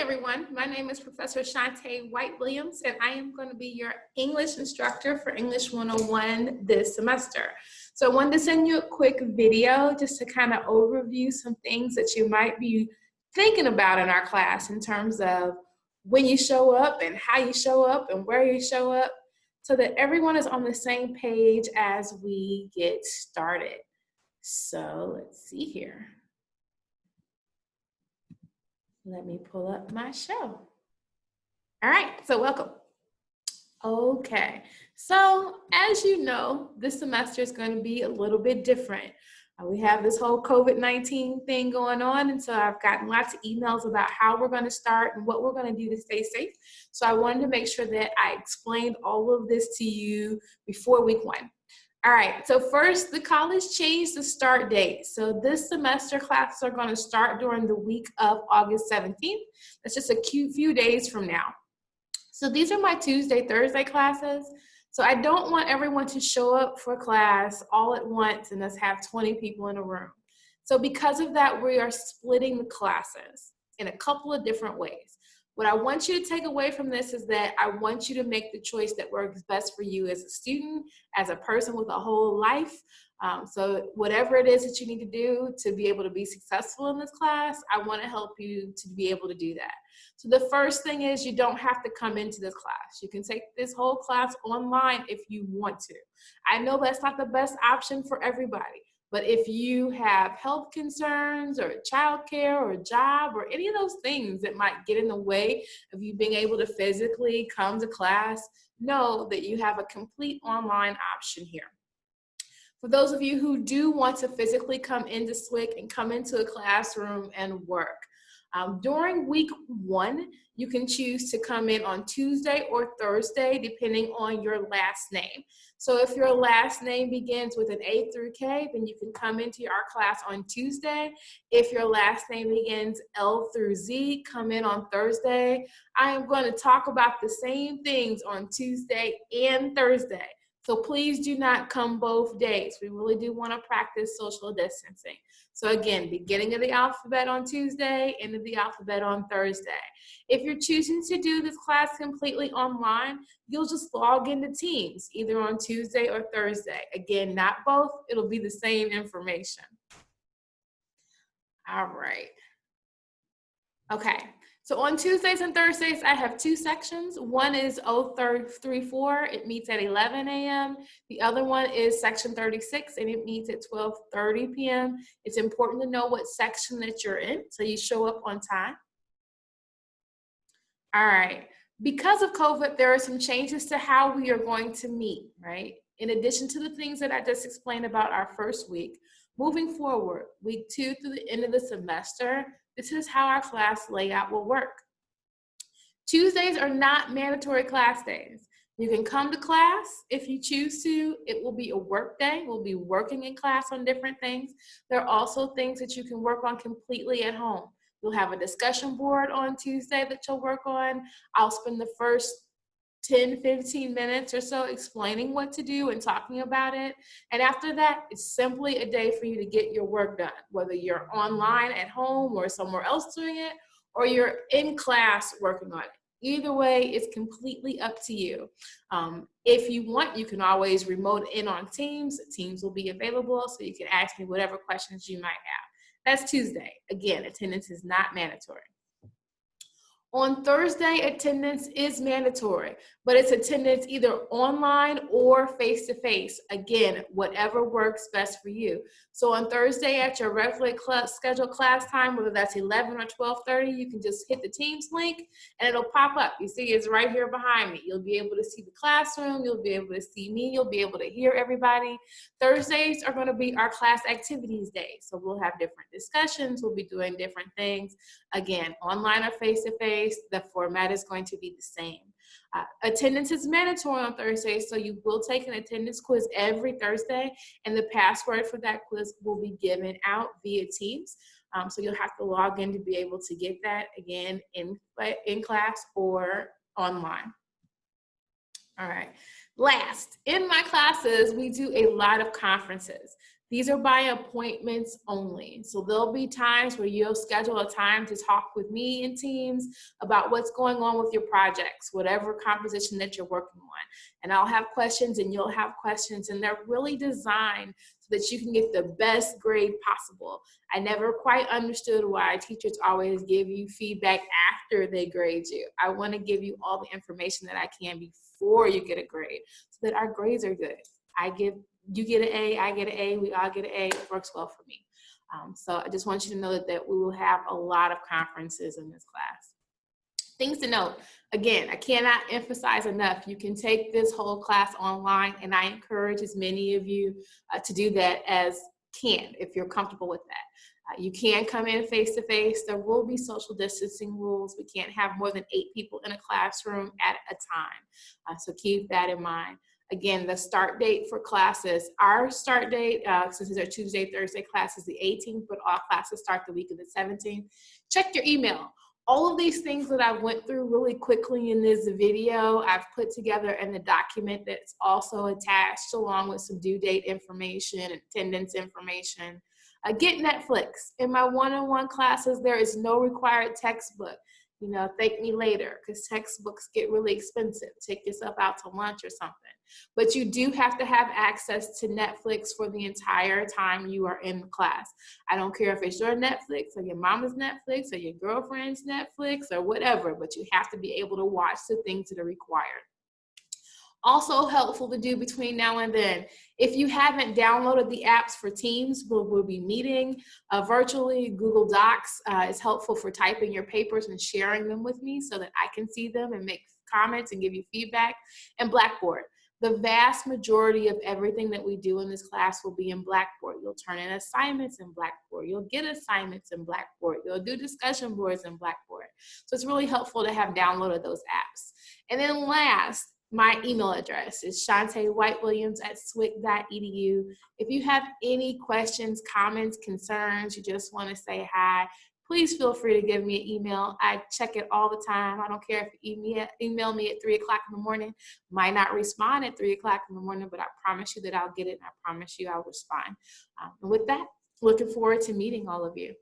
everyone. My name is Professor Shantae White-Williams, and I am going to be your English instructor for English 101 this semester. So I wanted to send you a quick video just to kind of overview some things that you might be thinking about in our class in terms of when you show up and how you show up and where you show up, so that everyone is on the same page as we get started. So let's see here. Let me pull up my show. All right, so welcome. Okay, so as you know, this semester is going to be a little bit different. We have this whole COVID-19 thing going on, and so I've gotten lots of emails about how we're going to start and what we're going to do to stay safe. So I wanted to make sure that I explained all of this to you before week one. All right, so first, the college changed the start date. So this semester classes are going to start during the week of August 17th. That's just a few days from now. So these are my Tuesday, Thursday classes. So I don't want everyone to show up for class all at once and us have 20 people in a room. So because of that, we are splitting the classes in a couple of different ways. What I want you to take away from this is that I want you to make the choice that works best for you as a student, as a person with a whole life. So whatever it is that you need to do to be able to be successful in this class, I want to help you to be able to do that. So the first thing is you don't have to come into this class. You can take this whole class online if you want to. I know that's not the best option for everybody. But if you have health concerns or childcare or a job or any of those things that might get in the way of you being able to physically come to class, know that you have a complete online option here. For those of you who do want to physically come into SWIC and come into a classroom and work, during week one, you can choose to come in on Tuesday or Thursday, depending on your last name. So if your last name begins with an A through K, then you can come into our class on Tuesday. If your last name begins L through Z, come in on Thursday. I am going to talk about the same things on Tuesday and Thursday. So please do not come both days. We really do want to practice social distancing. So again, beginning of the alphabet on Tuesday, end of the alphabet on Thursday. If you're choosing to do this class completely online, you'll just log into Teams, either on Tuesday or Thursday. Again, not both, it'll be the same information. All right. Okay. So on Tuesdays and Thursdays, I have two sections. One is 034, it meets at 11 a.m. The other one is section 36, and it meets at 12:30 p.m. It's important to know what section that you're in, so you show up on time. All right. Because of COVID, there are some changes to how we are going to meet, right? In addition to the things that I just explained about our first week, moving forward, week 2 through the end of the semester, this is how our class layout will work. Tuesdays are not mandatory class days. You can come to class if you choose to. It will be a work day. We'll be working in class on different things. There are also things that you can work on completely at home. You'll have a discussion board on Tuesday that you'll work on. I'll spend the first 10, 15 minutes or so explaining what to do and talking about it. And after that, it's simply a day for you to get your work done, whether you're online at home or somewhere else doing it, or you're in class working on it. Either way, it's completely up to you. If you want, you can always remote in on Teams. Teams will be available, so you can ask me whatever questions you might have. That's Tuesday. Again, attendance is not mandatory. On Thursday, attendance is mandatory, but it's attendance either online or face-to-face. Again, whatever works best for you. So on Thursday at your regularly scheduled class time, whether that's 11 or 12:30, you can just hit the Teams link and it'll pop up. You see it's right here behind me. You'll be able to see the classroom. You'll be able to see me. You'll be able to hear everybody. Thursdays are going to be our class activities day. So we'll have different discussions. We'll be doing different things. Again, online or face-to-face. The format is going to be the same. Attendance is mandatory on Thursday, so you will take an attendance quiz every Thursday, and the password for that quiz will be given out via Teams. So you'll have to log in to be able to get that, again, in class or online. All right. Last, in my classes, we do a lot of conferences. These are by appointments only. So there'll be times where you'll schedule a time to talk with me in Teams about what's going on with your projects, whatever composition that you're working on. And I'll have questions and you'll have questions, and they're really designed so that you can get the best grade possible. I never quite understood why teachers always give you feedback after they grade you. I want to give you all the information that I can before you get a grade so that our grades are good. You get an A, I get an A, we all get an A. It works well for me. So I just want you to know that we will have a lot of conferences in this class. Things to note, again, I cannot emphasize enough, you can take this whole class online, and I encourage as many of you to do that as can, if you're comfortable with that. You can come in face-to-face. There will be social distancing rules. We can't have more than 8 people in a classroom at a time. So keep that in mind. Again, the start date for classes, our start date, since these are Tuesday, Thursday classes, the 18th, but all classes start the week of the 17th. Check your email. All of these things that I went through really quickly in this video, I've put together in the document that's also attached along with some due date information, attendance information. Get Netflix. In my one-on-one classes, there is no required textbook. You know, thank me later, because textbooks get really expensive. Take yourself out to lunch or something. But you do have to have access to Netflix for the entire time you are in class. I don't care if it's your Netflix or your mama's Netflix or your girlfriend's Netflix or whatever, but you have to be able to watch the things that are required. Also helpful to do between now and then, if you haven't downloaded the apps for Teams, we'll be meeting virtually. Google Docs is helpful for typing your papers and sharing them with me so that I can see them and make comments and give you feedback. And Blackboard. The vast majority of everything that we do in this class will be in Blackboard. You'll turn in assignments in Blackboard. You'll get assignments in Blackboard. You'll do discussion boards in Blackboard. So it's really helpful to have downloaded those apps. And then last, my email address is shantewhitewilliams@swick.edu. If you have any questions, comments, concerns, you just want to say hi, please feel free to give me an email. I check it all the time. I don't care if you email me at 3 o'clock in the morning. Might not respond at 3 o'clock in the morning, but I promise you that I'll get it, and I promise you I'll respond. And with that, looking forward to meeting all of you.